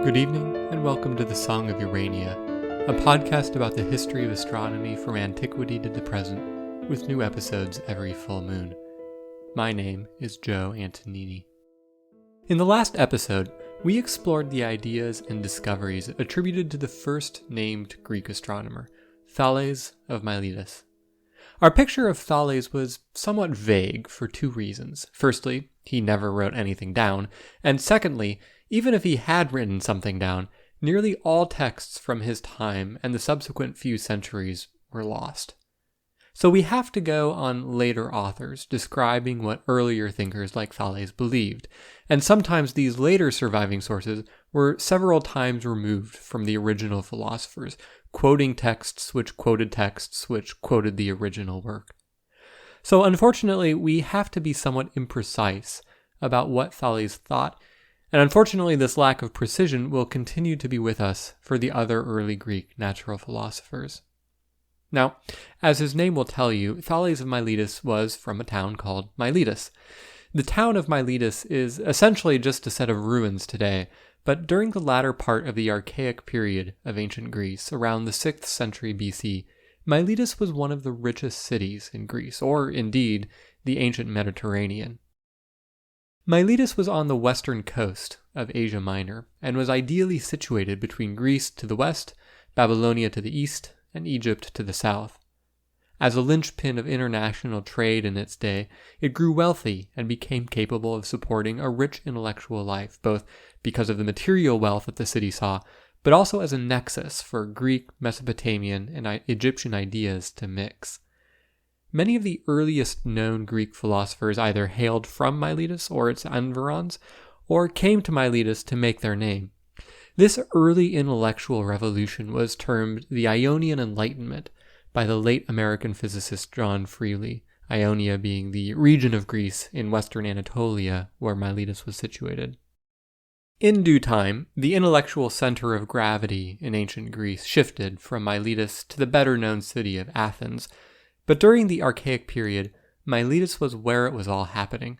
Good evening, and welcome to the Song of Urania, a podcast about the history of astronomy from antiquity to the present, with new episodes every full moon. My name is Joe Antonini. In the last episode, we explored the ideas and discoveries attributed to the first named Greek astronomer, Thales of Miletus. Our picture of Thales was somewhat vague for two reasons. Firstly, he never wrote anything down, and secondly, even if he had written something down, nearly all texts from his time and the subsequent few centuries were lost. So we have to go on later authors describing what earlier thinkers like Thales believed, and sometimes these later surviving sources were several times removed from the original philosophers, quoting texts which quoted the original work. So unfortunately, we have to be somewhat imprecise about what Thales thought, and unfortunately this lack of precision will continue to be with us for the other early Greek natural philosophers. Now, as his name will tell you, Thales of Miletus was from a town called Miletus. The town of Miletus is essentially just a set of ruins today, but during the latter part of the Archaic Period of ancient Greece, around the 6th century BC, Miletus was one of the richest cities in Greece, or indeed, the ancient Mediterranean. Miletus was on the western coast of Asia Minor, and was ideally situated between Greece to the west, Babylonia to the east, and Egypt to the south. As a linchpin of international trade in its day, it grew wealthy and became capable of supporting a rich intellectual life, both because of the material wealth that the city saw, but also as a nexus for Greek, Mesopotamian, and Egyptian ideas to mix. Many of the earliest known Greek philosophers either hailed from Miletus or its environs, or came to Miletus to make their name. This early intellectual revolution was termed the Ionian Enlightenment by the late American physicist John Freely, Ionia being the region of Greece in western Anatolia where Miletus was situated. In due time, the intellectual center of gravity in ancient Greece shifted from Miletus to the better-known city of Athens, but during the Archaic Period, Miletus was where it was all happening.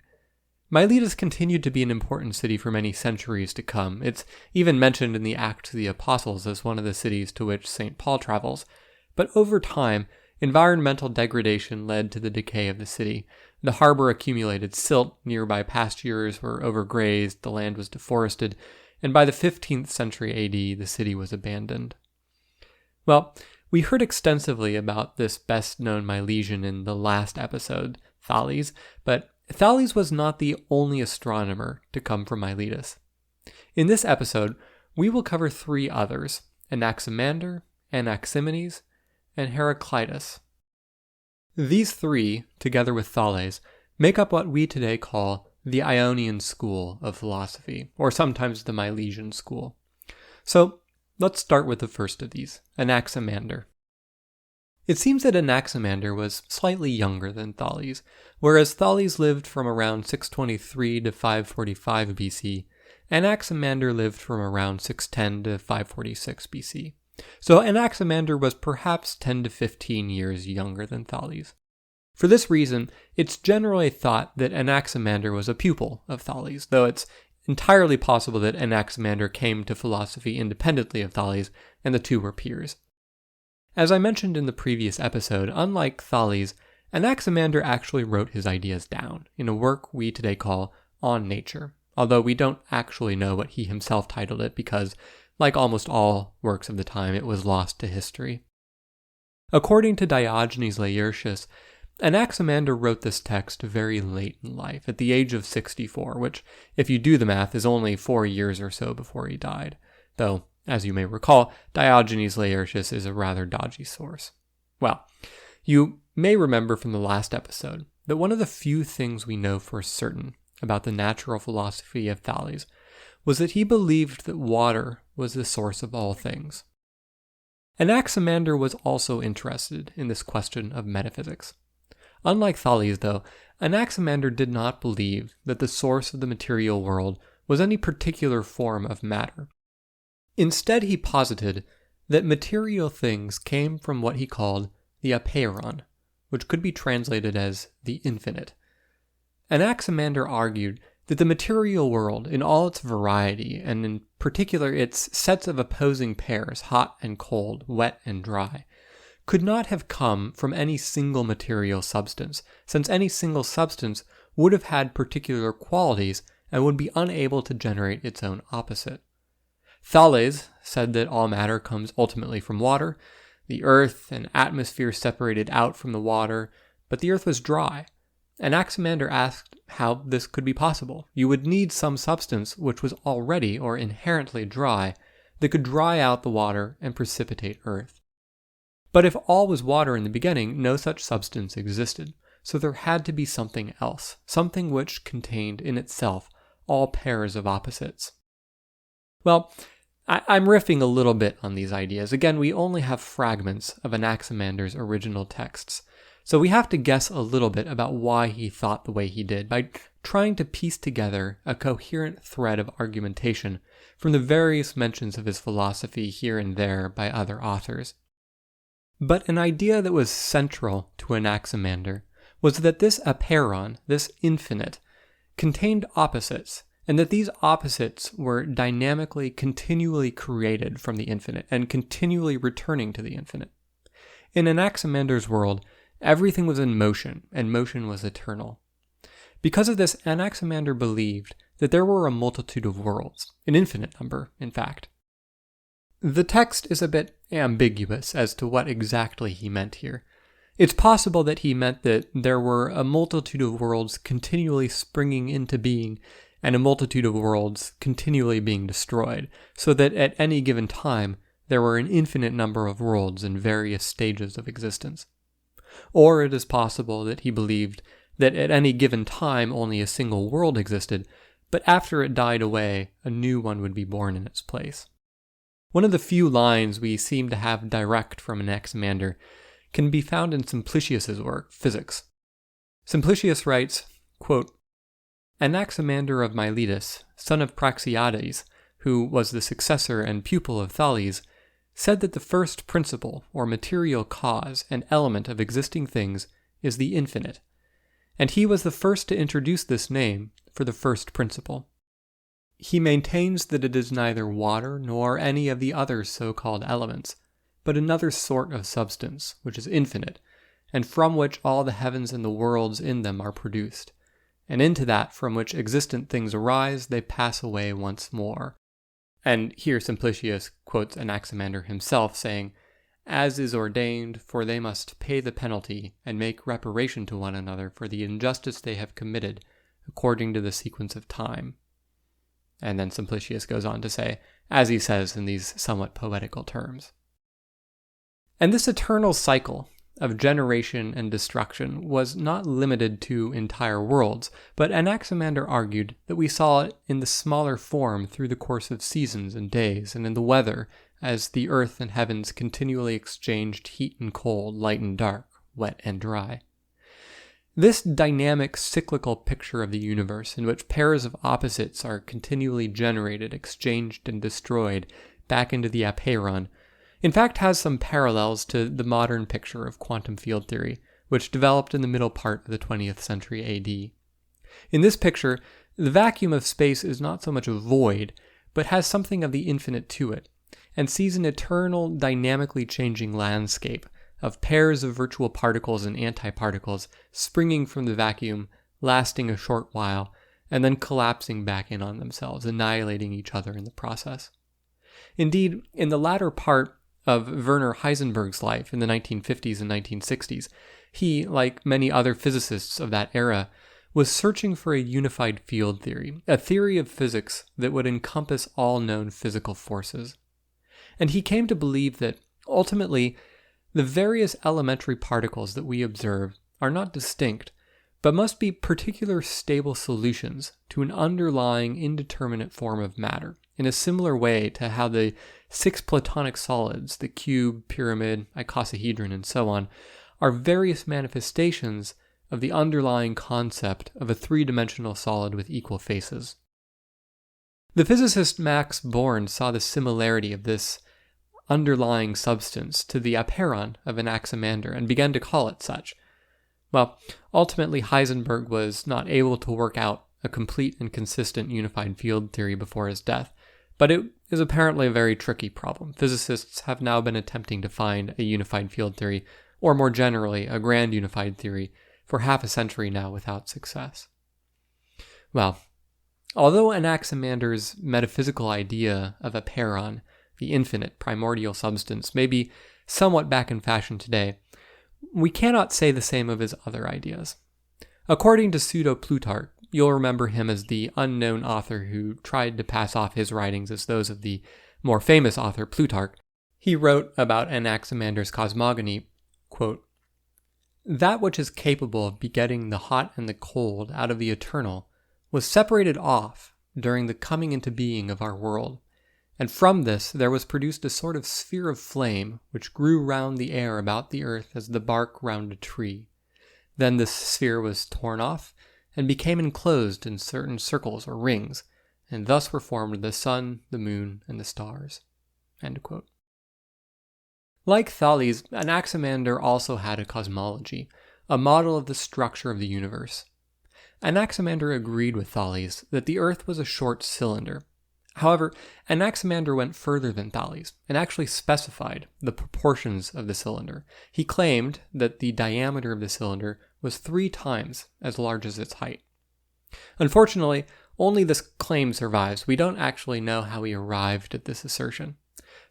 Miletus continued to be an important city for many centuries to come. It's even mentioned in the Acts of the Apostles as one of the cities to which St. Paul travels. But over time, environmental degradation led to the decay of the city. The harbor accumulated silt, nearby pastures were overgrazed, the land was deforested, and by the 15th century AD, the city was abandoned. Well, we heard extensively about this best-known Milesian in the last episode, Thales, but Thales was not the only astronomer to come from Miletus. In this episode, we will cover three others: Anaximander, Anaximenes, and Heraclitus. These three, together with Thales, make up what we today call the Ionian School of philosophy, or sometimes the Milesian School. So, let's start with the first of these, Anaximander. It seems that Anaximander was slightly younger than Thales, whereas Thales lived from around 623 to 545 BC, Anaximander lived from around 610 to 546 BC. So Anaximander was perhaps 10 to 15 years younger than Thales. For this reason, it's generally thought that Anaximander was a pupil of Thales, though it's entirely possible that Anaximander came to philosophy independently of Thales, and the two were peers. As I mentioned in the previous episode, unlike Thales, Anaximander actually wrote his ideas down in a work we today call On Nature, although we don't actually know what he himself titled it because, like almost all works of the time, it was lost to history. According to Diogenes Laertius, Anaximander wrote this text very late in life, at the age of 64, which, if you do the math, is only 4 years or so before he died, though, as you may recall, Diogenes Laertius is a rather dodgy source. Well, you may remember from the last episode that one of the few things we know for certain about the natural philosophy of Thales was that he believed that water was the source of all things. Anaximander was also interested in this question of metaphysics. Unlike Thales, though, Anaximander did not believe that the source of the material world was any particular form of matter. Instead, he posited that material things came from what he called the apeiron, which could be translated as the infinite. Anaximander argued that the material world, in all its variety, and in particular its sets of opposing pairs, hot and cold, wet and dry, could not have come from any single material substance, since any single substance would have had particular qualities and would be unable to generate its own opposite. Thales said that all matter comes ultimately from water. The earth and atmosphere separated out from the water, but the earth was dry. Anaximander asked how this could be possible. You would need some substance which was already or inherently dry that could dry out the water and precipitate earth. But if all was water in the beginning, no such substance existed, so there had to be something else, something which contained in itself all pairs of opposites. Well, I'm riffing a little bit on these ideas. Again, we only have fragments of Anaximander's original texts, so we have to guess a little bit about why he thought the way he did by trying to piece together a coherent thread of argumentation from the various mentions of his philosophy here and there by other authors. But an idea that was central to Anaximander was that this apeiron, this infinite, contained opposites, and that these opposites were dynamically continually created from the infinite and continually returning to the infinite. In Anaximander's world, everything was in motion, and motion was eternal. Because of this, Anaximander believed that there were a multitude of worlds, an infinite number, in fact. The text is a bit ambiguous as to what exactly he meant here. It's possible that he meant that there were a multitude of worlds continually springing into being and a multitude of worlds continually being destroyed, so that at any given time there were an infinite number of worlds in various stages of existence. Or it is possible that he believed that at any given time only a single world existed, but after it died away, a new one would be born in its place. One of the few lines we seem to have direct from Anaximander can be found in Simplicius's work, Physics. Simplicius writes, quote, Anaximander of Miletus, son of Praxiades, who was the successor and pupil of Thales, said that the first principle, or material cause and element of existing things, is the infinite, and he was the first to introduce this name for the first principle. He maintains that it is neither water nor any of the other so-called elements, but another sort of substance, which is infinite, and from which all the heavens and the worlds in them are produced, and into that from which existent things arise they pass away once more. And here Simplicius quotes Anaximander himself, saying, As is ordained, for they must pay the penalty and make reparation to one another for the injustice they have committed, according to the sequence of time. And then Simplicius goes on to say, as he says in these somewhat poetical terms. And this eternal cycle of generation and destruction was not limited to entire worlds, but Anaximander argued that we saw it in the smaller form through the course of seasons and days, and in the weather, as the earth and heavens continually exchanged heat and cold, light and dark, wet and dry. This dynamic cyclical picture of the universe, in which pairs of opposites are continually generated, exchanged, and destroyed back into the apeiron, in fact has some parallels to the modern picture of quantum field theory, which developed in the middle part of the 20th century AD. In this picture, the vacuum of space is not so much a void, but has something of the infinite to it, and sees an eternal, dynamically changing landscape of pairs of virtual particles and antiparticles springing from the vacuum, lasting a short while, and then collapsing back in on themselves, annihilating each other in the process. Indeed, in the latter part of Werner Heisenberg's life in the 1950s and 1960s, he, like many other physicists of that era, was searching for a unified field theory, a theory of physics that would encompass all known physical forces. And he came to believe that, ultimately, the various elementary particles that we observe are not distinct, but must be particular stable solutions to an underlying indeterminate form of matter, in a similar way to how the 6 Platonic solids, the cube, pyramid, icosahedron, and so on, are various manifestations of the underlying concept of a 3-dimensional solid with equal faces. The physicist Max Born saw the similarity of this underlying substance to the apeiron of Anaximander and began to call it such. Well, ultimately Heisenberg was not able to work out a complete and consistent unified field theory before his death, but it is apparently a very tricky problem. Physicists have now been attempting to find a unified field theory, or more generally, a grand unified theory, for half a century now without success. Well, although Anaximander's metaphysical idea of a pairon, the infinite primordial substance, may be somewhat back in fashion today, we cannot say the same of his other ideas. According to pseudo-Plutarch, you'll remember him as the unknown author who tried to pass off his writings as those of the more famous author Plutarch. He wrote about Anaximander's cosmogony, quote, "That which is capable of begetting the hot and the cold out of the eternal was separated off during the coming into being of our world, and from this there was produced a sort of sphere of flame which grew round the air about the earth as the bark round a tree. Then this sphere was torn off, and became enclosed in certain circles or rings, and thus were formed the sun, the moon, and the stars." End quote. Like Thales, Anaximander also had a cosmology, a model of the structure of the universe. Anaximander agreed with Thales that the Earth was a short cylinder. However, Anaximander went further than Thales and actually specified the proportions of the cylinder. He claimed that the diameter of the cylinder was 3 times as large as its height. Unfortunately, only this claim survives. We don't actually know how he arrived at this assertion.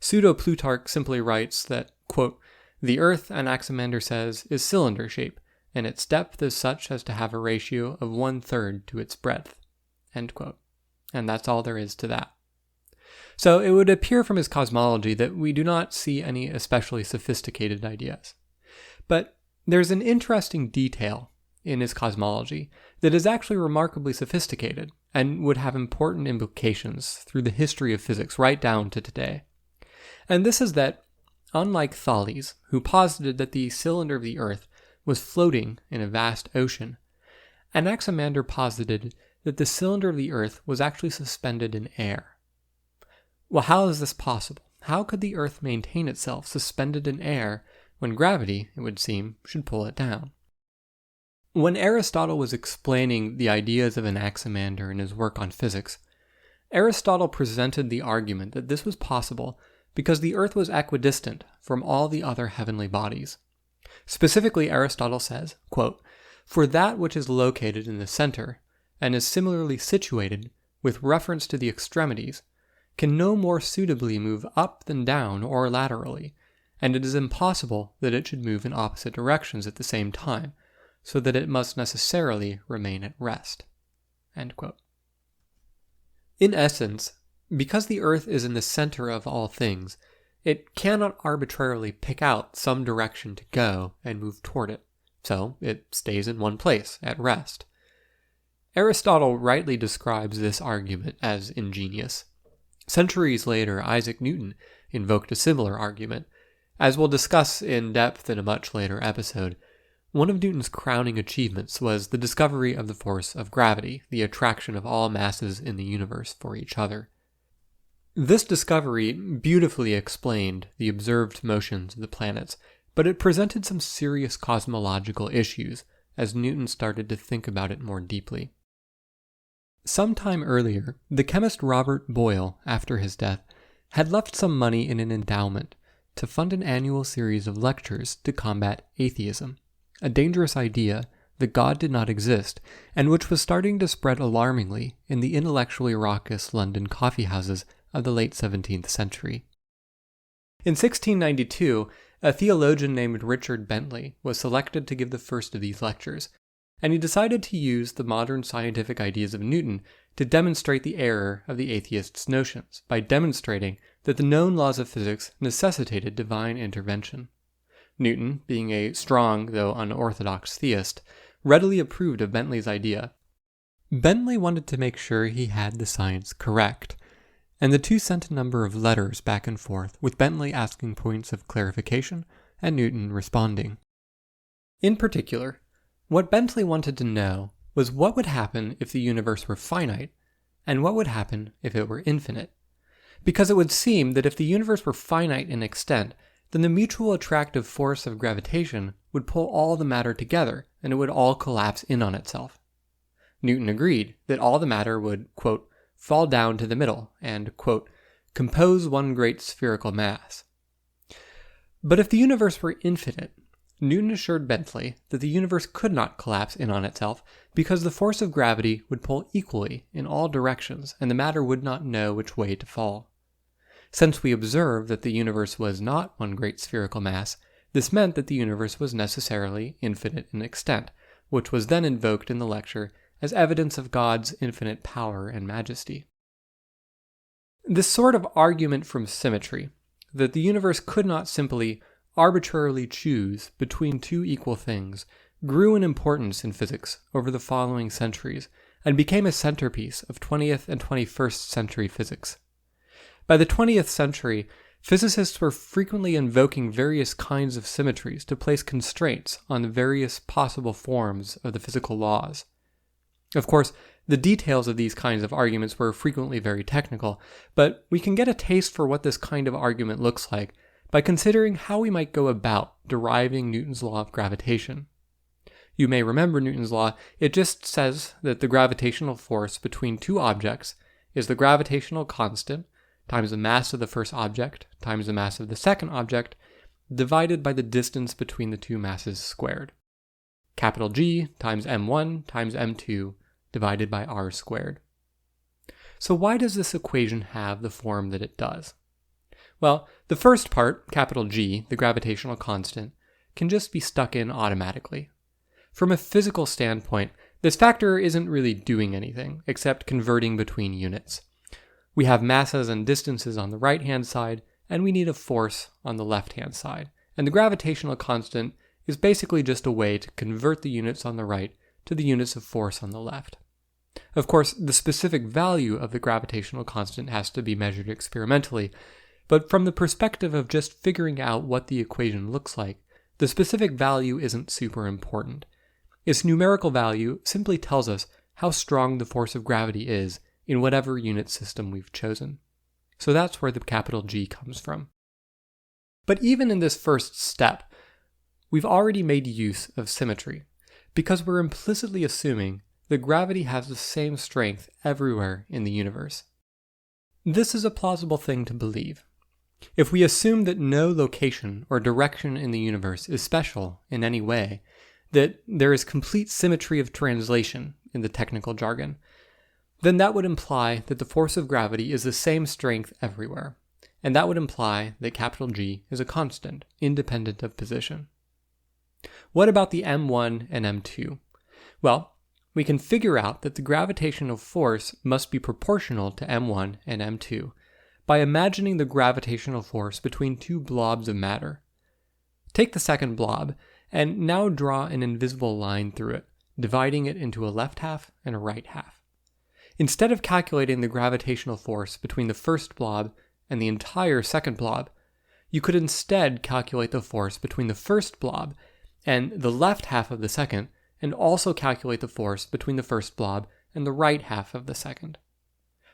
Pseudo-Plutarch simply writes that, quote, "The Earth, Anaximander says, is cylinder shape, and its depth is such as to have a ratio of 1/3 to its breadth." End quote. And that's all there is to that. So it would appear from his cosmology that we do not see any especially sophisticated ideas. But there's an interesting detail in his cosmology that is actually remarkably sophisticated and would have important implications through the history of physics right down to today. And this is that, unlike Thales, who posited that the cylinder of the Earth was floating in a vast ocean, Anaximander posited that the cylinder of the Earth was actually suspended in air. Well, how is this possible? How could the Earth maintain itself suspended in air when gravity, it would seem, should pull it down? When Aristotle was explaining the ideas of Anaximander in his work on physics, Aristotle presented the argument that this was possible because the Earth was equidistant from all the other heavenly bodies. Specifically, Aristotle says, quote, "For that which is located in the center, and is similarly situated with reference to the extremities, can no more suitably move up than down or laterally, and it is impossible that it should move in opposite directions at the same time, so that it must necessarily remain at rest." End quote. In essence, because the Earth is in the center of all things, it cannot arbitrarily pick out some direction to go and move toward it, so it stays in one place, at rest. Aristotle rightly describes this argument as ingenious. Centuries later, Isaac Newton invoked a similar argument. As we'll discuss in depth in a much later episode, one of Newton's crowning achievements was the discovery of the force of gravity, the attraction of all masses in the universe for each other. This discovery beautifully explained the observed motions of the planets, but it presented some serious cosmological issues as Newton started to think about it more deeply. Sometime earlier, the chemist Robert Boyle, after his death, had left some money in an endowment to fund an annual series of lectures to combat atheism, a dangerous idea that God did not exist, and which was starting to spread alarmingly in the intellectually raucous London coffeehouses of the late 17th century. In 1692, a theologian named Richard Bentley was selected to give the first of these lectures, and he decided to use the modern scientific ideas of Newton to demonstrate the error of the atheist's notions by demonstrating that the known laws of physics necessitated divine intervention. Newton, being a strong though unorthodox theist, readily approved of Bentley's idea. Bentley wanted to make sure he had the science correct, and the two sent a number of letters back and forth, with Bentley asking points of clarification and Newton responding. In particular, what Bentley wanted to know was what would happen if the universe were finite, and what would happen if it were infinite. Because it would seem that if the universe were finite in extent, then the mutual attractive force of gravitation would pull all the matter together, and it would all collapse in on itself. Newton agreed that all the matter would, quote, fall down to the middle and, quote, compose one great spherical mass. But if the universe were infinite, Newton assured Bentley that the universe could not collapse in on itself because the force of gravity would pull equally in all directions and the matter would not know which way to fall. Since we observed that the universe was not one great spherical mass, this meant that the universe was necessarily infinite in extent, which was then invoked in the lecture as evidence of God's infinite power and majesty. This sort of argument from symmetry, that the universe could not simply arbitrarily choose between two equal things, grew in importance in physics over the following centuries and became a centerpiece of 20th and 21st century physics. By the 20th century, physicists were frequently invoking various kinds of symmetries to place constraints on the various possible forms of the physical laws. Of course, the details of these kinds of arguments were frequently very technical, but we can get a taste for what this kind of argument looks like by considering how we might go about deriving Newton's law of gravitation. You may remember Newton's law. It just says that the gravitational force between two objects is the gravitational constant times the mass of the first object times the mass of the second object divided by the distance between the two masses squared. Capital G times m1 times m2 divided by r squared. So why does this equation have the form that it does? Well, the first part, capital G, the gravitational constant, can just be stuck in automatically. From a physical standpoint, this factor isn't really doing anything except converting between units. We have masses and distances on the right-hand side, and we need a force on the left-hand side. And the gravitational constant is basically just a way to convert the units on the right to the units of force on the left. Of course, the specific value of the gravitational constant has to be measured experimentally, but from the perspective of just figuring out what the equation looks like, the specific value isn't super important. Its numerical value simply tells us how strong the force of gravity is in whatever unit system we've chosen. So that's where the capital G comes from. But even in this first step, we've already made use of symmetry, because we're implicitly assuming that gravity has the same strength everywhere in the universe. This is a plausible thing to believe. If we assume that no location or direction in the universe is special in any way, that there is complete symmetry of translation in the technical jargon, then that would imply that the force of gravity is the same strength everywhere, and that would imply that capital G is a constant, independent of position. What about the m1 and m2? Well, we can figure out that the gravitational force must be proportional to m1 and m2 by imagining the gravitational force between two blobs of matter. Take the second blob, and now draw an invisible line through it, dividing it into a left half and a right half. Instead of calculating the gravitational force between the first blob and the entire second blob, you could instead calculate the force between the first blob and the left half of the second, and also calculate the force between the first blob and the right half of the second.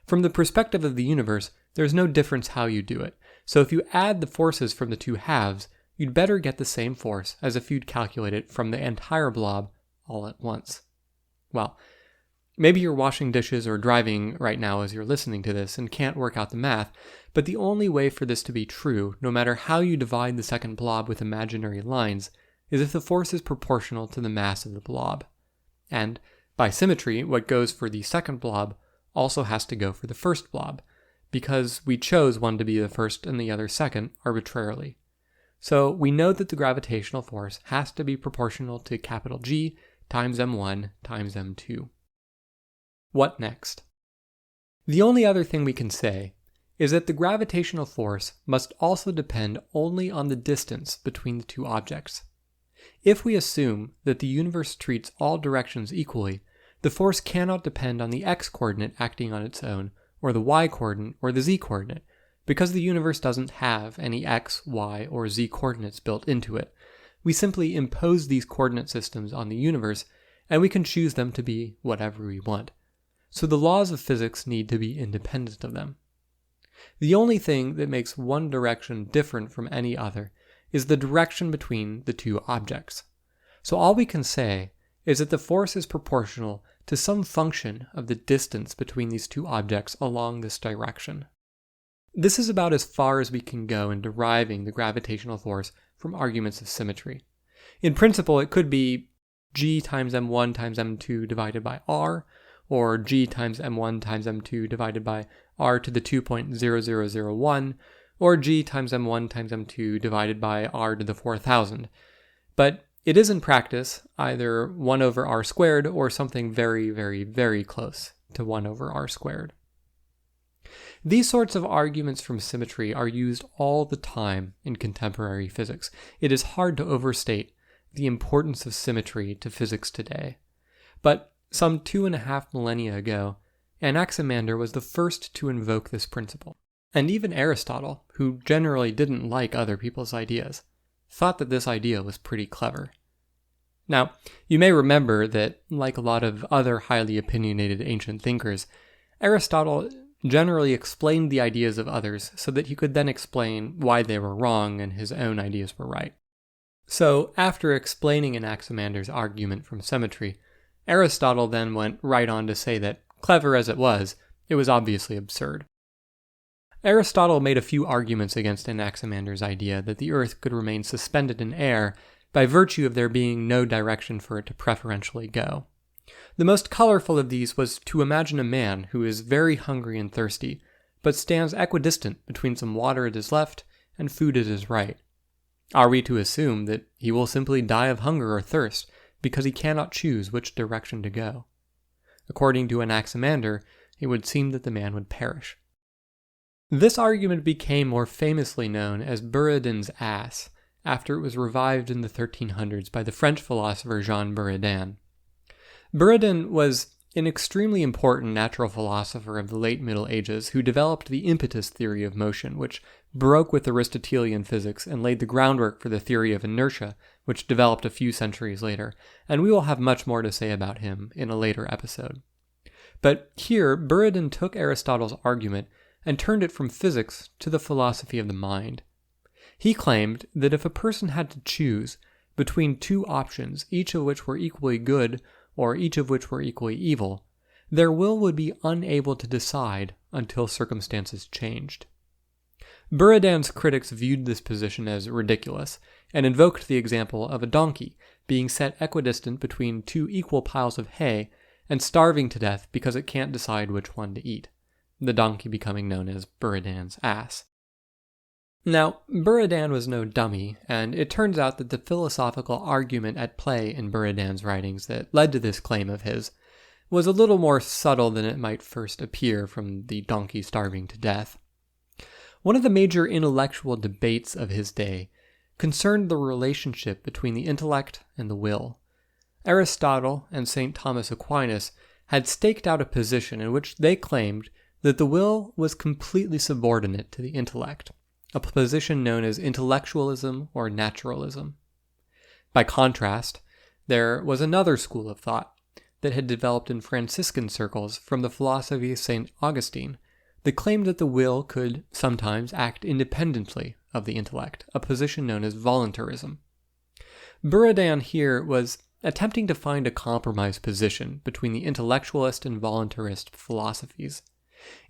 From the perspective of the universe, there's no difference how you do it, so if you add the forces from the two halves, you'd better get the same force as if you'd calculate it from the entire blob all at once. Well, maybe you're washing dishes or driving right now as you're listening to this and can't work out the math, but the only way for this to be true, no matter how you divide the second blob with imaginary lines, is if the force is proportional to the mass of the blob. And, by symmetry, what goes for the second blob also has to go for the first blob, because we chose one to be the first and the other second arbitrarily. So we know that the gravitational force has to be proportional to capital G times m1 times m2. What next? The only other thing we can say is that the gravitational force must also depend only on the distance between the two objects. If we assume that the universe treats all directions equally, the force cannot depend on the x-coordinate acting on its own, or the y-coordinate, or the z-coordinate, because the universe doesn't have any x, y, or z coordinates built into it. We simply impose these coordinate systems on the universe, and we can choose them to be whatever we want. So the laws of physics need to be independent of them. The only thing that makes one direction different from any other is the direction between the two objects. So all we can say is that the force is proportional to some function of the distance between these two objects along this direction. This is about as far as we can go in deriving the gravitational force from arguments of symmetry. In principle, it could be g times m1 times m2 divided by r, or g times m1 times m2 divided by r to the 2.0001, or g times m1 times m2 divided by r to the 4000. But it is in practice either 1 over r squared or something very, very, very close to 1 over r squared. These sorts of arguments from symmetry are used all the time in contemporary physics. It is hard to overstate the importance of symmetry to physics today. But some 2.5 millennia ago, Anaximander was the first to invoke this principle. And even Aristotle, who generally didn't like other people's ideas, thought that this idea was pretty clever. Now, you may remember that, like a lot of other highly opinionated ancient thinkers, Aristotle generally explained the ideas of others so that he could then explain why they were wrong and his own ideas were right. So, after explaining Anaximander's argument from symmetry, Aristotle then went right on to say that, clever as it was obviously absurd. Aristotle made a few arguments against Anaximander's idea that the Earth could remain suspended in air by virtue of there being no direction for it to preferentially go. The most colorful of these was to imagine a man who is very hungry and thirsty, but stands equidistant between some water at his left and food at his right. Are we to assume that he will simply die of hunger or thirst because he cannot choose which direction to go? According to Anaximander, it would seem that the man would perish. This argument became more famously known as Buridan's ass, after it was revived in the 1300s by the French philosopher Jean Buridan. Buridan was an extremely important natural philosopher of the late Middle Ages who developed the impetus theory of motion, which broke with Aristotelian physics and laid the groundwork for the theory of inertia, which developed a few centuries later, and we will have much more to say about him in a later episode. But here, Buridan took Aristotle's argument and turned it from physics to the philosophy of the mind. He claimed that if a person had to choose between two options, each of which were equally good or each of which were equally evil, their will would be unable to decide until circumstances changed. Buridan's critics viewed this position as ridiculous and invoked the example of a donkey being set equidistant between two equal piles of hay and starving to death because it can't decide which one to eat, the donkey becoming known as Buridan's ass. Now, Buridan was no dummy, and it turns out that the philosophical argument at play in Buridan's writings that led to this claim of his was a little more subtle than it might first appear from the donkey starving to death. One of the major intellectual debates of his day concerned the relationship between the intellect and the will. Aristotle and St. Thomas Aquinas had staked out a position in which they claimed that the will was completely subordinate to the intellect, a position known as intellectualism or naturalism. By contrast, there was another school of thought that had developed in Franciscan circles from the philosophy of St. Augustine that claimed that the will could sometimes act independently of the intellect, a position known as voluntarism. Buridan here was attempting to find a compromise position between the intellectualist and voluntarist philosophies.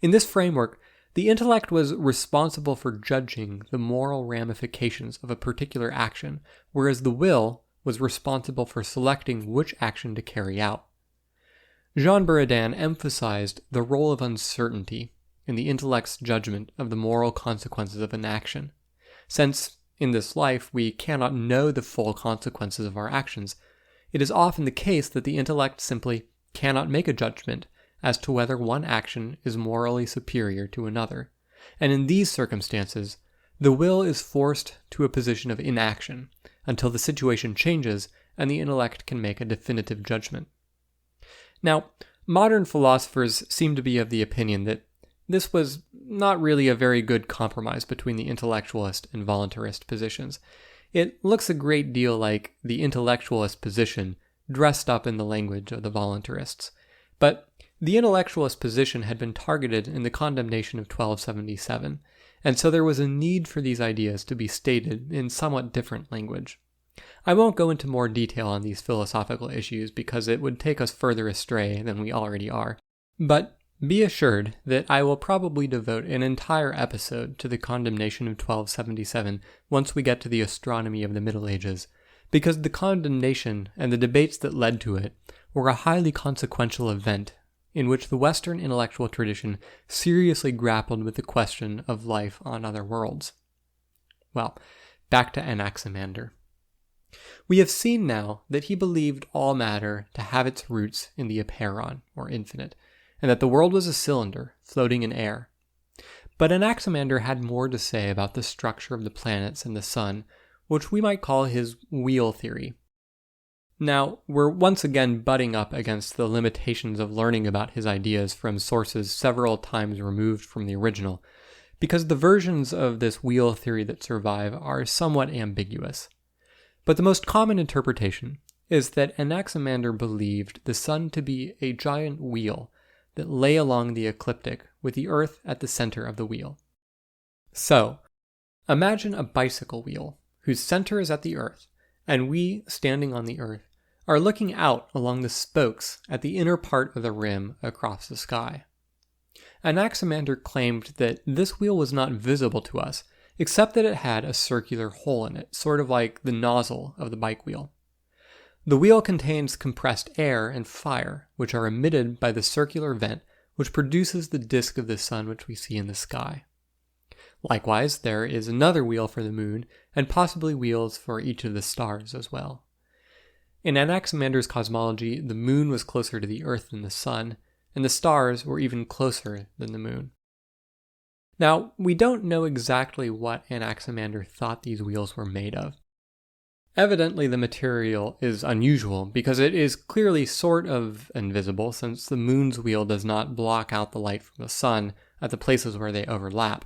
In this framework, the intellect was responsible for judging the moral ramifications of a particular action, whereas the will was responsible for selecting which action to carry out. Jean Buridan emphasized the role of uncertainty in the intellect's judgment of the moral consequences of an action. Since, in this life, we cannot know the full consequences of our actions, it is often the case that the intellect simply cannot make a judgment as to whether one action is morally superior to another, and in these circumstances, the will is forced to a position of inaction until the situation changes and the intellect can make a definitive judgment. Now, modern philosophers seem to be of the opinion that this was not really a very good compromise between the intellectualist and voluntarist positions. It looks a great deal like the intellectualist position dressed up in the language of the voluntarists, but the intellectualist position had been targeted in the condemnation of 1277, and so there was a need for these ideas to be stated in somewhat different language. I won't go into more detail on these philosophical issues because it would take us further astray than we already are, but be assured that I will probably devote an entire episode to the condemnation of 1277 once we get to the astronomy of the Middle Ages, because the condemnation and the debates that led to it were a highly consequential event in which the Western intellectual tradition seriously grappled with the question of life on other worlds. Well, back to Anaximander. We have seen now that he believed all matter to have its roots in the apeiron, or infinite, and that the world was a cylinder floating in air. But Anaximander had more to say about the structure of the planets and the sun, which we might call his wheel theory. Now, we're once again butting up against the limitations of learning about his ideas from sources several times removed from the original, because the versions of this wheel theory that survive are somewhat ambiguous. But the most common interpretation is that Anaximander believed the sun to be a giant wheel that lay along the ecliptic with the Earth at the center of the wheel. So, imagine a bicycle wheel whose center is at the Earth, and we, standing on the Earth, are looking out along the spokes at the inner part of the rim across the sky. Anaximander claimed that this wheel was not visible to us, except that it had a circular hole in it, sort of like the nozzle of the bike wheel. The wheel contains compressed air and fire, which are emitted by the circular vent which produces the disk of the sun which we see in the sky. Likewise, there is another wheel for the moon, and possibly wheels for each of the stars as well. In Anaximander's cosmology, the moon was closer to the Earth than the sun, and the stars were even closer than the moon. Now, we don't know exactly what Anaximander thought these wheels were made of. Evidently, the material is unusual because it is clearly sort of invisible, since the moon's wheel does not block out the light from the sun at the places where they overlap,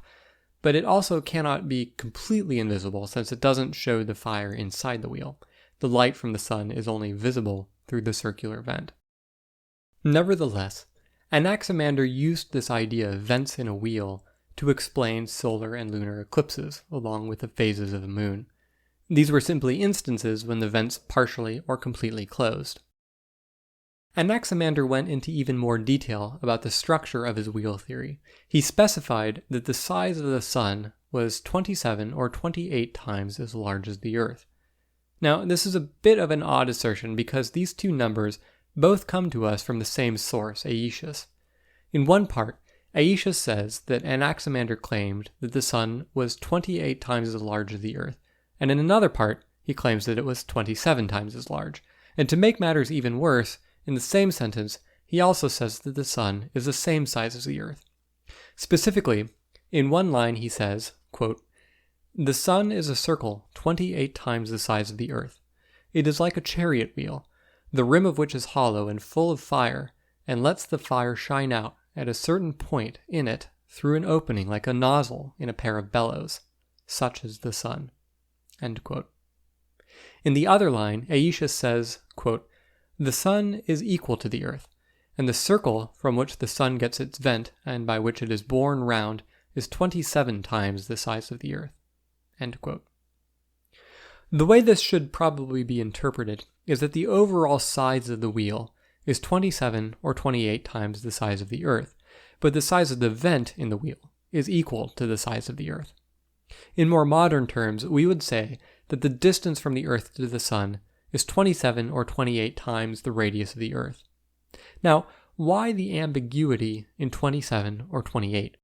but it also cannot be completely invisible since it doesn't show the fire inside the wheel. The light from the sun is only visible through the circular vent. Nevertheless, Anaximander used this idea of vents in a wheel to explain solar and lunar eclipses, along with the phases of the moon. These were simply instances when the vents partially or completely closed. Anaximander went into even more detail about the structure of his wheel theory. He specified that the size of the sun was 27 or 28 times as large as the Earth. Now, this is a bit of an odd assertion because these two numbers both come to us from the same source, Aetius. In one part, Aetius says that Anaximander claimed that the sun was 28 times as large as the Earth, and in another part, he claims that it was 27 times as large. And to make matters even worse, in the same sentence, he also says that the sun is the same size as the Earth. Specifically, in one line he says, quote, "The sun is a circle 28 times the size of the Earth. It is like a chariot wheel, the rim of which is hollow and full of fire, and lets the fire shine out at a certain point in it through an opening like a nozzle in a pair of bellows. Such is the sun." End quote. In the other line, Aetius says, quote, "The sun is equal to the Earth, and the circle from which the sun gets its vent and by which it is borne round is 27 times the size of the Earth." End quote. The way this should probably be interpreted is that the overall size of the wheel is 27 or 28 times the size of the Earth, but the size of the vent in the wheel is equal to the size of the Earth. In more modern terms, we would say that the distance from the Earth to the sun is 27 or 28 times the radius of the Earth. Now, why the ambiguity in 27 or 28?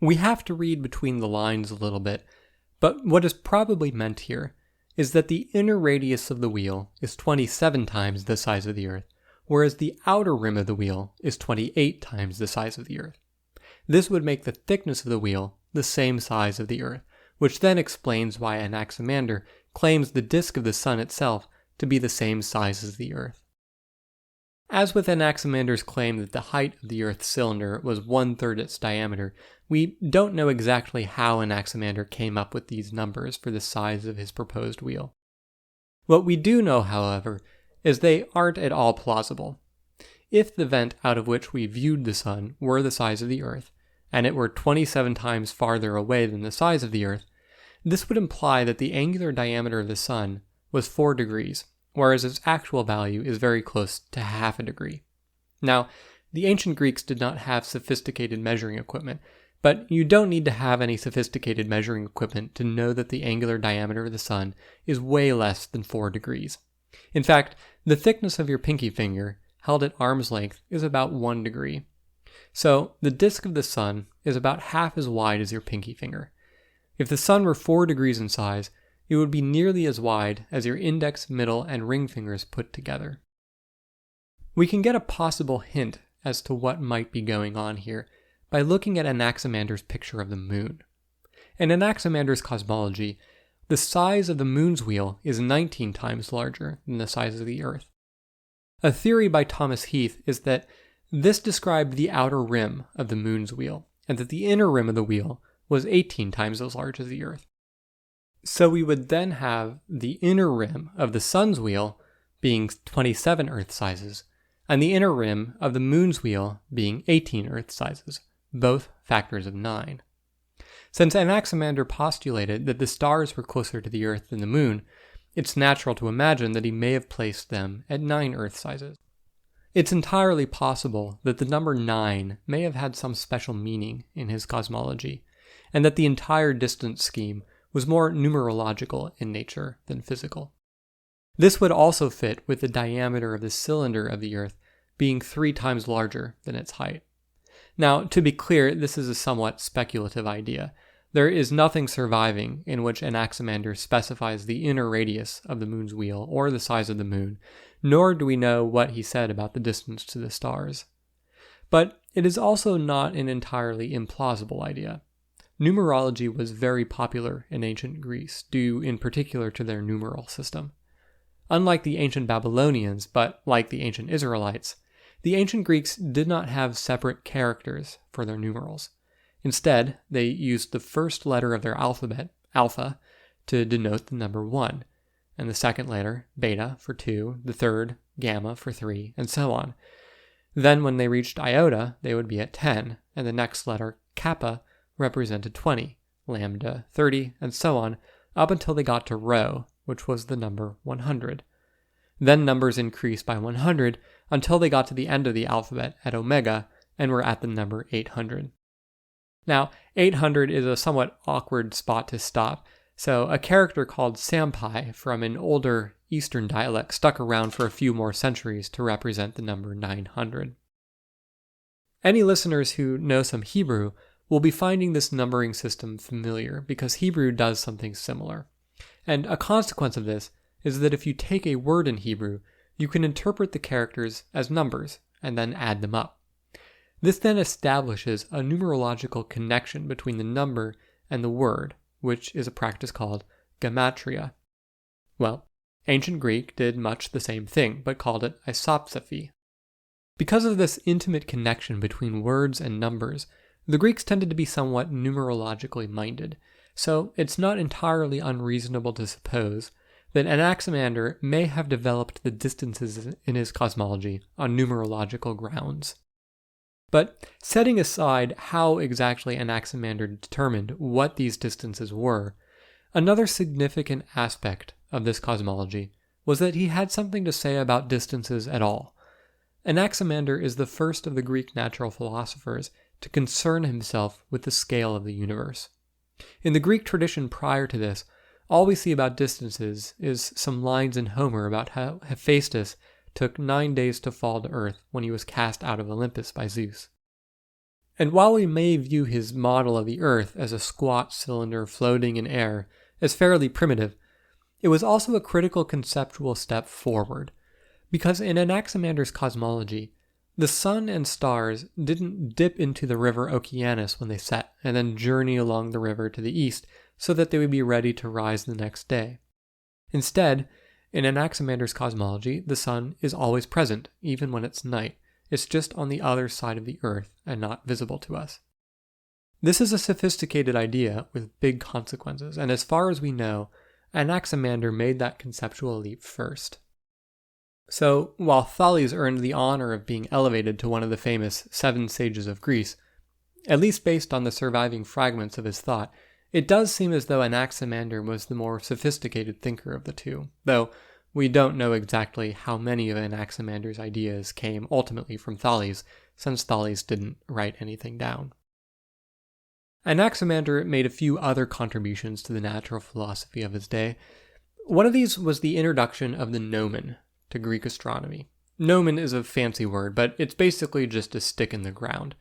We have to read between the lines a little bit, but what is probably meant here is that the inner radius of the wheel is 27 times the size of the Earth, whereas the outer rim of the wheel is 28 times the size of the Earth. This would make the thickness of the wheel the same size of the Earth, which then explains why Anaximander claims the disk of the sun itself to be the same size as the Earth. As with Anaximander's claim that the height of the Earth's cylinder was 1/3 its diameter, we don't know exactly how Anaximander came up with these numbers for the size of his proposed wheel. What we do know, however, is they aren't at all plausible. If the vent out of which we viewed the sun were the size of the Earth, and it were 27 times farther away than the size of the Earth, this would imply that the angular diameter of the sun was 4 degrees, whereas its actual value is very close to half a degree. Now, the ancient Greeks did not have sophisticated measuring equipment, but you don't need to have any sophisticated measuring equipment to know that the angular diameter of the sun is way less than 4 degrees. In fact, the thickness of your pinky finger, held at arm's length, is about 1 degree. So, the disk of the sun is about half as wide as your pinky finger. If the sun were 4 degrees in size, it would be nearly as wide as your index, middle, and ring fingers put together. We can get a possible hint as to what might be going on here by looking at Anaximander's picture of the moon. In Anaximander's cosmology, the size of the moon's wheel is 19 times larger than the size of the Earth. A theory by Thomas Heath is that this described the outer rim of the moon's wheel, and that the inner rim of the wheel was 18 times as large as the Earth. So we would then have the inner rim of the sun's wheel being 27 Earth sizes, and the inner rim of the moon's wheel being 18 Earth sizes, both factors of 9. Since Anaximander postulated that the stars were closer to the Earth than the moon, it's natural to imagine that he may have placed them at 9 Earth sizes. It's entirely possible that the number 9 may have had some special meaning in his cosmology, and that the entire distance scheme was more numerological in nature than physical. This would also fit with the diameter of the cylinder of the Earth being 3 times larger than its height. Now, to be clear, this is a somewhat speculative idea. There is nothing surviving in which Anaximander specifies the inner radius of the moon's wheel or the size of the moon, nor do we know what he said about the distance to the stars. But it is also not an entirely implausible idea. Numerology was very popular in ancient Greece, due in particular to their numeral system. Unlike the ancient Babylonians, but like the ancient Israelites, the ancient Greeks did not have separate characters for their numerals. Instead, they used the first letter of their alphabet, alpha, to denote the number 1, and the second letter, beta, for 2, the third, gamma, for 3, and so on. Then when they reached iota, they would be at 10, and the next letter, kappa, represented 20, lambda, 30, and so on, up until they got to rho, which was the number 100. Then numbers increased by 100 until they got to the end of the alphabet at omega and were at the number 800. Now, 800 is a somewhat awkward spot to stop, so a character called sampai from an older Eastern dialect stuck around for a few more centuries to represent the number 900. Any listeners who know some Hebrew will be finding this numbering system familiar because Hebrew does something similar. And a consequence of this is that if you take a word in Hebrew, you can interpret the characters as numbers and then add them up. This then establishes a numerological connection between the number and the word, which is a practice called gematria. Well, ancient Greek did much the same thing, but called it isopsephy. Because of this intimate connection between words and numbers, the Greeks tended to be somewhat numerologically minded, so it's not entirely unreasonable to suppose that Anaximander may have developed the distances in his cosmology on numerological grounds. But setting aside how exactly Anaximander determined what these distances were, another significant aspect of this cosmology was that he had something to say about distances at all. Anaximander is the first of the Greek natural philosophers to concern himself with the scale of the universe. In the Greek tradition prior to this, all we see about distances is some lines in Homer about how Hephaestus took 9 days to fall to earth when he was cast out of Olympus by Zeus. And while we may view his model of the earth as a squat cylinder floating in air as fairly primitive, it was also a critical conceptual step forward, because in Anaximander's cosmology, the sun and stars didn't dip into the river Oceanus when they set and then journey along the river to the east so that they would be ready to rise the next day. Instead, in Anaximander's cosmology, the sun is always present, even when it's night. It's just on the other side of the earth and not visible to us. This is a sophisticated idea with big consequences, and as far as we know, Anaximander made that conceptual leap first. So, while Thales earned the honor of being elevated to one of the famous 7 sages of Greece, at least based on the surviving fragments of his thought, It does seem as though Anaximander was the more sophisticated thinker of the two, though we don't know exactly how many of Anaximander's ideas came ultimately from Thales, since Thales didn't write anything down. Anaximander made a few other contributions to the natural philosophy of his day. One of these was the introduction of the gnomon to Greek astronomy. Gnomon is a fancy word, but it's basically just a stick in the ground.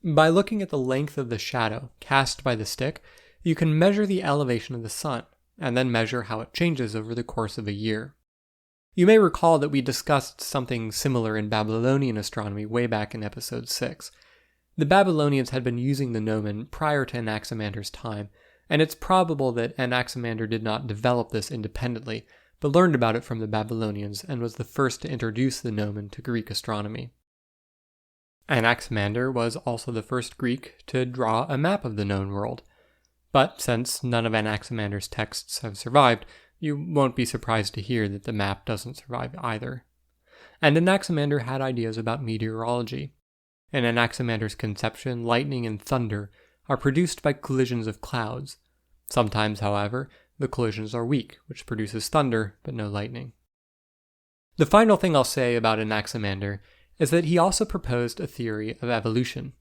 By looking at the length of the shadow cast by the stick, you can measure the elevation of the sun, and then measure how it changes over the course of a year. You may recall that we discussed something similar in Babylonian astronomy way back in episode 6. The Babylonians had been using the gnomon prior to Anaximander's time, and it's probable that Anaximander did not develop this independently, but learned about it from the Babylonians and was the first to introduce the gnomon to Greek astronomy. Anaximander was also the first Greek to draw a map of the known world. But since none of Anaximander's texts have survived, you won't be surprised to hear that the map doesn't survive either. And Anaximander had ideas about meteorology. In Anaximander's conception, lightning and thunder are produced by collisions of clouds. Sometimes, however, the collisions are weak, which produces thunder but no lightning. The final thing I'll say about Anaximander is that he also proposed a theory of evolution.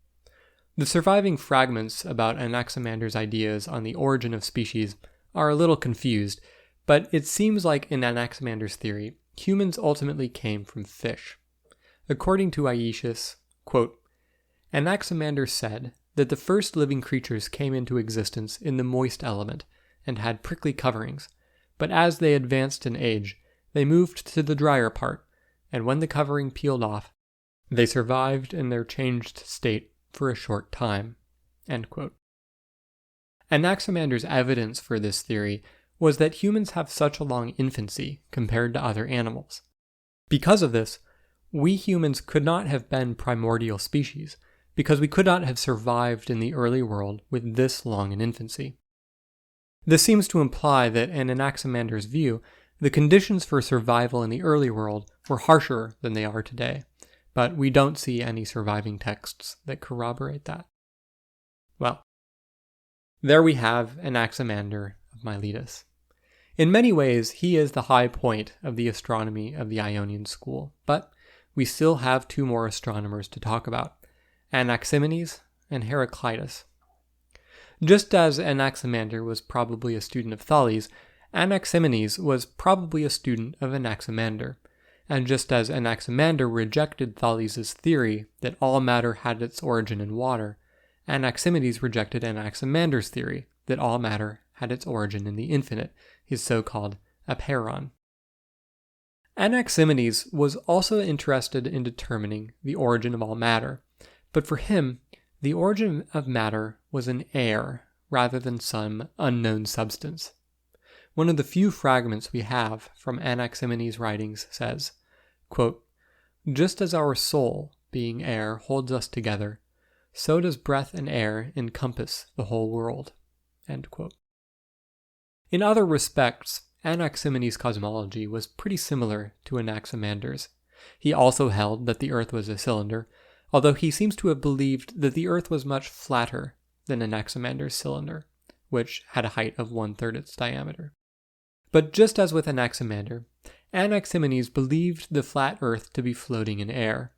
The surviving fragments about Anaximander's ideas on the origin of species are a little confused, but it seems like in Anaximander's theory, humans ultimately came from fish. According to Ionius, quote, Anaximander said that the first living creatures came into existence in the moist element and had prickly coverings, but as they advanced in age, they moved to the drier part, and when the covering peeled off, they survived in their changed state for a short time. End quote. Anaximander's evidence for this theory was that humans have such a long infancy compared to other animals. Because of this, we humans could not have been primordial species, because we could not have survived in the early world with this long an infancy. This seems to imply that in Anaximander's view, the conditions for survival in the early world were harsher than they are today, but we don't see any surviving texts that corroborate that. Well, there we have Anaximander of Miletus. In many ways, he is the high point of the astronomy of the Ionian School, but we still have two more astronomers to talk about, Anaximenes and Heraclitus. Just as Anaximander was probably a student of Thales, Anaximenes was probably a student of Anaximander, and just as Anaximander rejected Thales' theory that all matter had its origin in water, Anaximenes rejected Anaximander's theory that all matter had its origin in the infinite, his so-called apeiron. Anaximenes was also interested in determining the origin of all matter, but for him, the origin of matter was in air rather than some unknown substance. One of the few fragments we have from Anaximenes' writings says, quote, just as our soul, being air, holds us together, so does breath and air encompass the whole world. End quote. In other respects, Anaximenes' cosmology was pretty similar to Anaximander's. He also held that the Earth was a cylinder, although he seems to have believed that the Earth was much flatter than Anaximander's cylinder, which had a height of 1/3 its diameter. But just as with Anaximander, Anaximenes believed the flat Earth to be floating in air.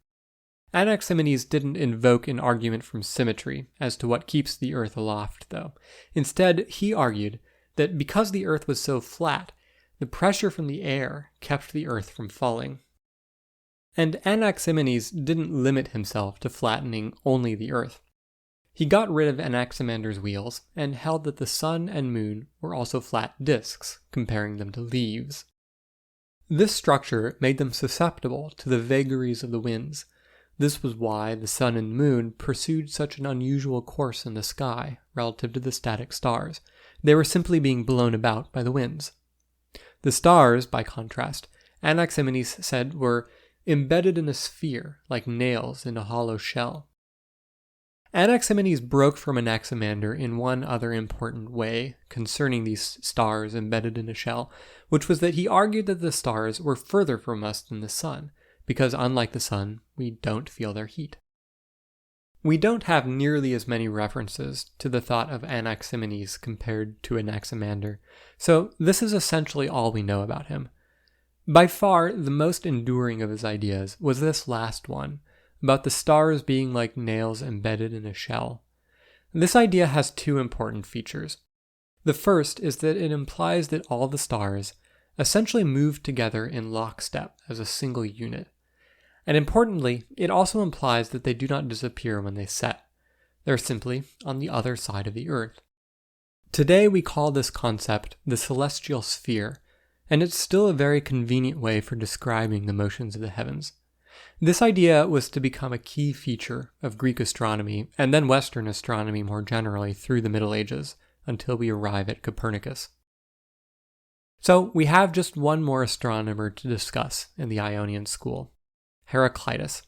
Anaximenes didn't invoke an argument from symmetry as to what keeps the Earth aloft, though. Instead, he argued that because the Earth was so flat, the pressure from the air kept the Earth from falling. And Anaximenes didn't limit himself to flattening only the Earth. He got rid of Anaximander's wheels and held that the sun and moon were also flat disks, comparing them to leaves. This structure made them susceptible to the vagaries of the winds. This was why the sun and moon pursued such an unusual course in the sky relative to the static stars. They were simply being blown about by the winds. The stars, by contrast, Anaximenes said were embedded in a sphere like nails in a hollow shell. Anaximenes broke from Anaximander in one other important way concerning these stars embedded in a shell, which was that he argued that the stars were further from us than the sun, because unlike the sun, we don't feel their heat. We don't have nearly as many references to the thought of Anaximenes compared to Anaximander, so this is essentially all we know about him. By far, the most enduring of his ideas was this last one, about the stars being like nails embedded in a shell. This idea has two important features. The first is that it implies that all the stars essentially move together in lockstep as a single unit. And importantly, it also implies that they do not disappear when they set. They're simply on the other side of the Earth. Today we call this concept the celestial sphere, and it's still a very convenient way for describing the motions of the heavens. This idea was to become a key feature of Greek astronomy, and then Western astronomy more generally through the Middle Ages, until we arrive at Copernicus. So we have just one more astronomer to discuss in the Ionian School, Heraclitus.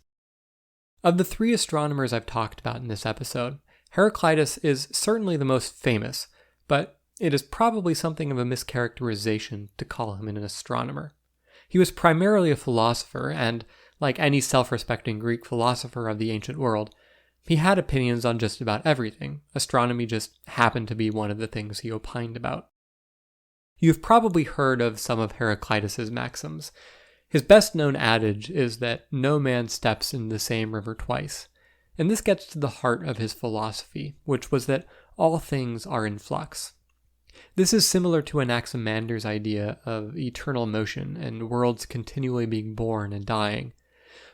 Of the three astronomers I've talked about in this episode, Heraclitus is certainly the most famous, but it is probably something of a mischaracterization to call him an astronomer. He was primarily a philosopher, and, like any self-respecting Greek philosopher of the ancient world, he had opinions on just about everything. Astronomy just happened to be one of the things he opined about. You've probably heard of some of Heraclitus's maxims. His best-known adage is that no man steps in the same river twice, and this gets to the heart of his philosophy, which was that all things are in flux. This is similar to Anaximander's idea of eternal motion and worlds continually being born and dying.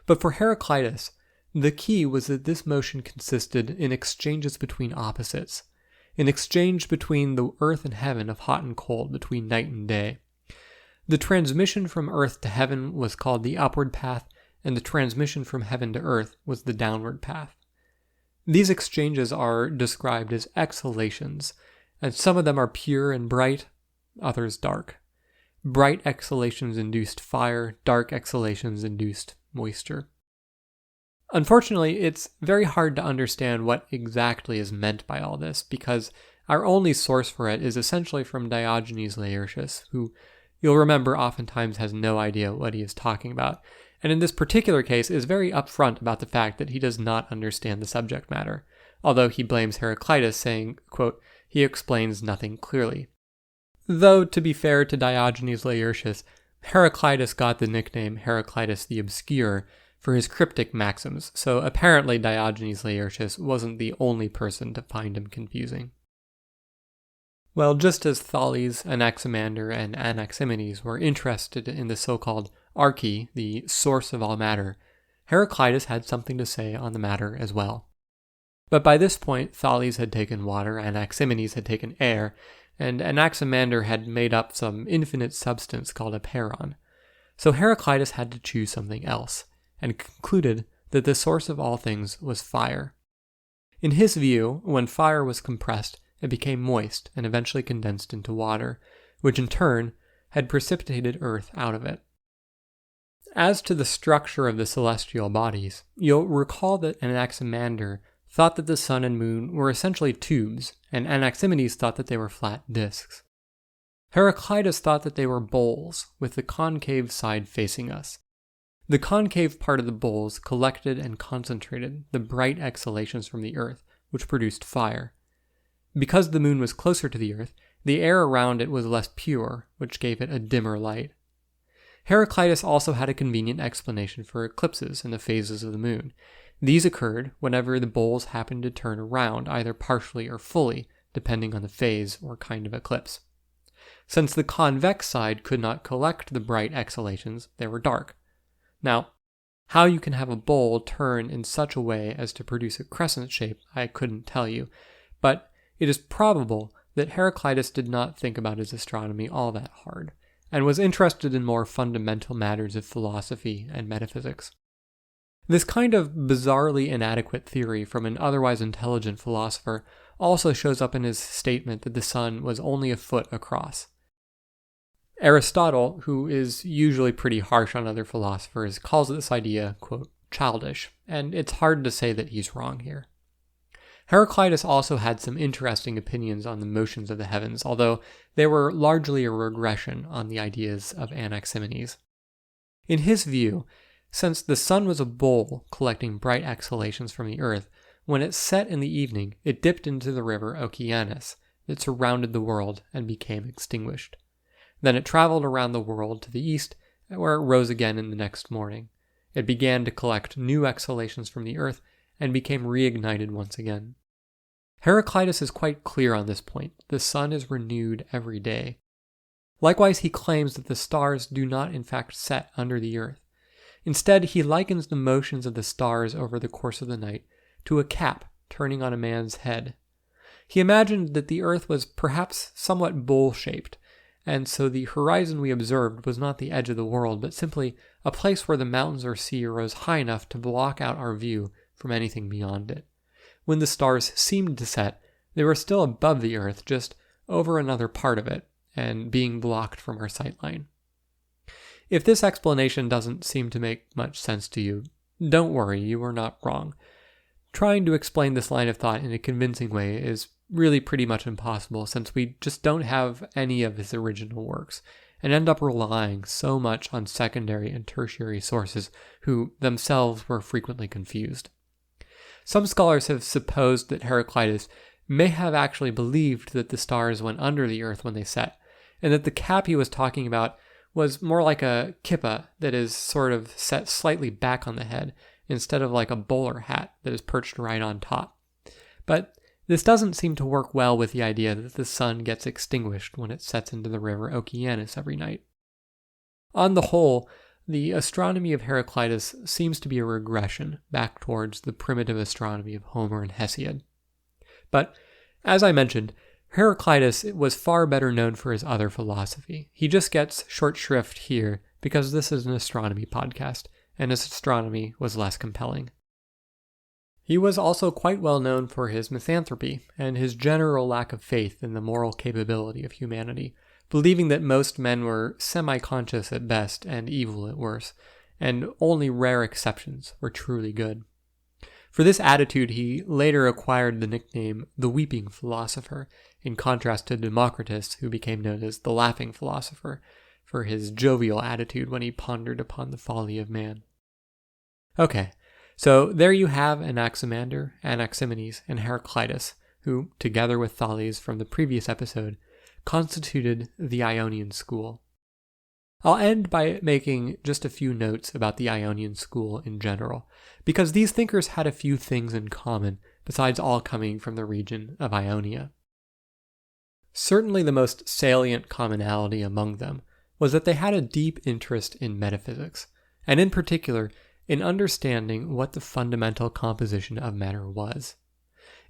But for Heraclitus, the key was that this motion consisted in exchanges between opposites, an exchange between the earth and heaven of hot and cold, between night and day. The transmission from earth to heaven was called the upward path, and the transmission from heaven to earth was the downward path. These exchanges are described as exhalations, and some of them are pure and bright, others dark. Bright exhalations induced fire, dark exhalations induced moisture. Unfortunately, it's very hard to understand what exactly is meant by all this, because our only source for it is essentially from Diogenes Laertius, who you'll remember oftentimes has no idea what he is talking about, and in this particular case is very upfront about the fact that he does not understand the subject matter, although he blames Heraclitus, saying, quote, he explains nothing clearly. Though, to be fair to Diogenes Laertius, Heraclitus got the nickname Heraclitus the Obscure for his cryptic maxims, so apparently Diogenes Laertius wasn't the only person to find him confusing. Well, just as Thales, Anaximander, and Anaximenes were interested in the so-called arche, the source of all matter, Heraclitus had something to say on the matter as well. But by this point, Thales had taken water, Anaximenes had taken air, and Anaximander had made up some infinite substance called a peron. So Heraclitus had to choose something else, and concluded that the source of all things was fire. In his view, when fire was compressed, it became moist and eventually condensed into water, which in turn had precipitated earth out of it. As to the structure of the celestial bodies, you'll recall that Anaximander thought that the sun and moon were essentially tubes, and Anaximenes thought that they were flat disks. Heraclitus thought that they were bowls, with the concave side facing us. The concave part of the bowls collected and concentrated the bright exhalations from the earth, which produced fire. Because the moon was closer to the earth, the air around it was less pure, which gave it a dimmer light. Heraclitus also had a convenient explanation for eclipses and the phases of the moon. These occurred whenever the bowls happened to turn around, either partially or fully, depending on the phase or kind of eclipse. Since the convex side could not collect the bright exhalations, they were dark. Now, how you can have a bowl turn in such a way as to produce a crescent shape, I couldn't tell you, but it is probable that Heraclitus did not think about his astronomy all that hard, and was interested in more fundamental matters of philosophy and metaphysics. This kind of bizarrely inadequate theory from an otherwise intelligent philosopher also shows up in his statement that the sun was only a foot across. Aristotle, who is usually pretty harsh on other philosophers, calls this idea, quote, childish, and it's hard to say that he's wrong here. Heraclitus also had some interesting opinions on the motions of the heavens, although they were largely a regression on the ideas of Anaximenes. In his view, since the sun was a bowl collecting bright exhalations from the earth, when it set in the evening, it dipped into the river Oceanus that surrounded the world and became extinguished. Then it traveled around the world to the east, where it rose again in the next morning. It began to collect new exhalations from the earth and became reignited once again. Heraclitus is quite clear on this point. The sun is renewed every day. Likewise, he claims that the stars do not in fact set under the earth. Instead, he likens the motions of the stars over the course of the night to a cap turning on a man's head. He imagined that the earth was perhaps somewhat bowl-shaped, and so the horizon we observed was not the edge of the world, but simply a place where the mountains or sea rose high enough to block out our view from anything beyond it. When the stars seemed to set, they were still above the earth, just over another part of it, and being blocked from our sightline. If this explanation doesn't seem to make much sense to you, don't worry, you are not wrong. Trying to explain this line of thought in a convincing way is really pretty much impossible, since we just don't have any of his original works, and end up relying so much on secondary and tertiary sources who themselves were frequently confused. Some scholars have supposed that Heraclitus may have actually believed that the stars went under the earth when they set, and that the cap he was talking about was more like a kippa that is sort of set slightly back on the head, instead of like a bowler hat that is perched right on top. But this doesn't seem to work well with the idea that the sun gets extinguished when it sets into the river Oceanus every night. On the whole, the astronomy of Heraclitus seems to be a regression back towards the primitive astronomy of Homer and Hesiod. But, as I mentioned, Heraclitus was far better known for his other philosophy. He just gets short shrift here because this is an astronomy podcast, and his astronomy was less compelling. He was also quite well known for his misanthropy and his general lack of faith in the moral capability of humanity, believing that most men were semi-conscious at best and evil at worst, and only rare exceptions were truly good. For this attitude, he later acquired the nickname the Weeping Philosopher, in contrast to Democritus, who became known as the Laughing Philosopher, for his jovial attitude when he pondered upon the folly of man. Okay, so there you have Anaximander, Anaximenes, and Heraclitus, who, together with Thales from the previous episode, constituted the Ionian School. I'll end by making just a few notes about the Ionian School in general, because these thinkers had a few things in common besides all coming from the region of Ionia. Certainly the most salient commonality among them was that they had a deep interest in metaphysics, and in particular in understanding what the fundamental composition of matter was.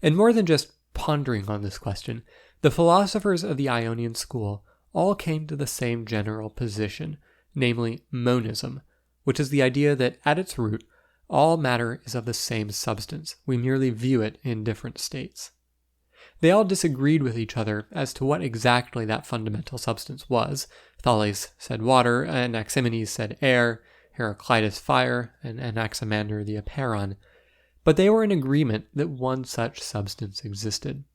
And more than just pondering on this question, the philosophers of the Ionian School all came to the same general position, namely monism, which is the idea that at its root, all matter is of the same substance. We merely view it in different states. They all disagreed with each other as to what exactly that fundamental substance was. Thales said water, Anaximenes said air, Heraclitus fire, and Anaximander the aperon. But they were in agreement that one such substance existed.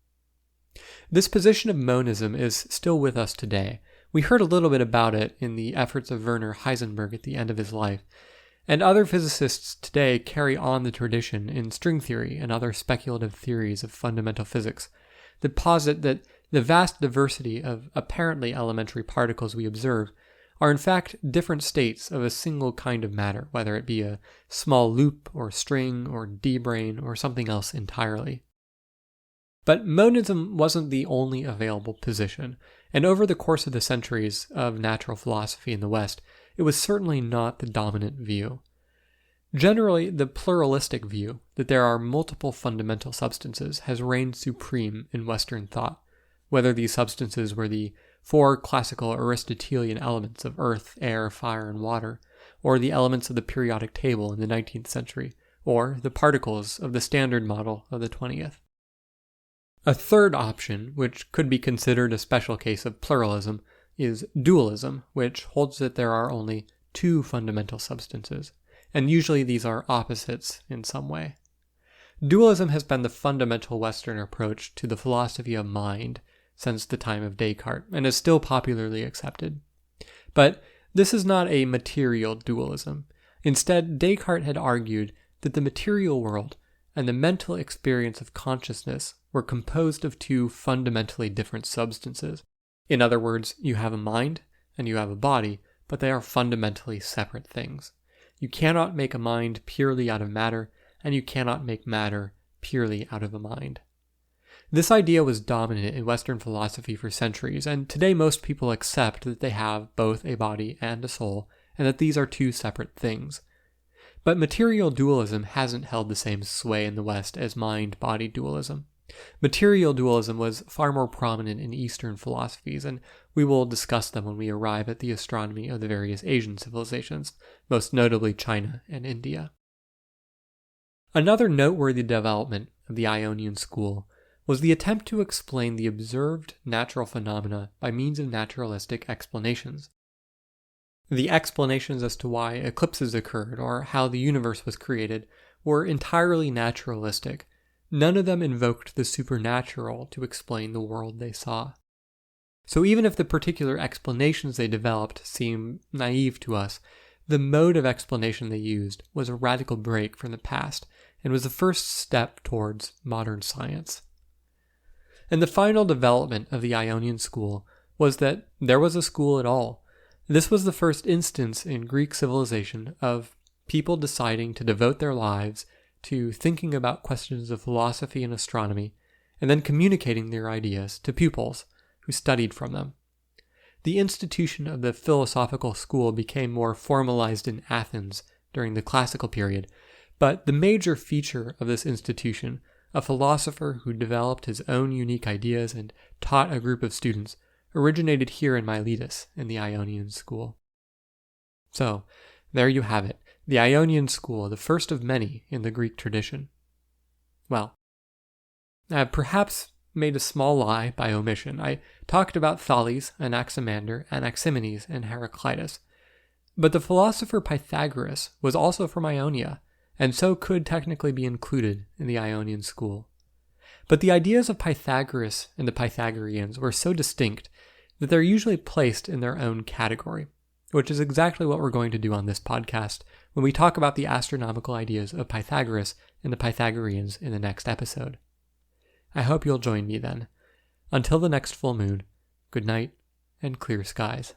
This position of monism is still with us today. We heard a little bit about it in the efforts of Werner Heisenberg at the end of his life, and other physicists today carry on the tradition in string theory and other speculative theories of fundamental physics that posit that the vast diversity of apparently elementary particles we observe are in fact different states of a single kind of matter, whether it be a small loop or string or D-brane or something else entirely. But monism wasn't the only available position, and over the course of the centuries of natural philosophy in the West, it was certainly not the dominant view. Generally, the pluralistic view that there are multiple fundamental substances has reigned supreme in Western thought, whether these substances were the four classical Aristotelian elements of earth, air, fire, and water, or the elements of the periodic table in the 19th century, or the particles of the Standard Model of the 20th. A third option, which could be considered a special case of pluralism, is dualism, which holds that there are only two fundamental substances, and usually these are opposites in some way. Dualism has been the fundamental Western approach to the philosophy of mind since the time of Descartes, and is still popularly accepted. But this is not a material dualism. Instead, Descartes had argued that the material world, and the mental experience of consciousness were composed of two fundamentally different substances. In other words, you have a mind and you have a body, but they are fundamentally separate things. You cannot make a mind purely out of matter, and you cannot make matter purely out of a mind. This idea was dominant in Western philosophy for centuries, and today most people accept that they have both a body and a soul, and that these are two separate things. But material dualism hasn't held the same sway in the West as mind-body dualism. Material dualism was far more prominent in Eastern philosophies, and we will discuss them when we arrive at the astronomy of the various Asian civilizations, most notably China and India. Another noteworthy development of the Ionian School was the attempt to explain the observed natural phenomena by means of naturalistic explanations. The explanations as to why eclipses occurred or how the universe was created were entirely naturalistic. None of them invoked the supernatural to explain the world they saw. So even if the particular explanations they developed seem naive to us, the mode of explanation they used was a radical break from the past and was the first step towards modern science. And the final development of the Ionian School was that there was a school at all. This was the first instance in Greek civilization of people deciding to devote their lives to thinking about questions of philosophy and astronomy, and then communicating their ideas to pupils who studied from them. The institution of the philosophical school became more formalized in Athens during the classical period, but the major feature of this institution, a philosopher who developed his own unique ideas and taught a group of students, originated here in Miletus in the Ionian School. So, there you have it, the Ionian School, the first of many in the Greek tradition. Well, I have perhaps made a small lie by omission. I talked about Thales, Anaximander, Anaximenes, and Heraclitus. But the philosopher Pythagoras was also from Ionia, and so could technically be included in the Ionian School. But the ideas of Pythagoras and the Pythagoreans were so distinct that they're usually placed in their own category, which is exactly what we're going to do on this podcast when we talk about the astronomical ideas of Pythagoras and the Pythagoreans in the next episode. I hope you'll join me then. Until the next full moon, good night and clear skies.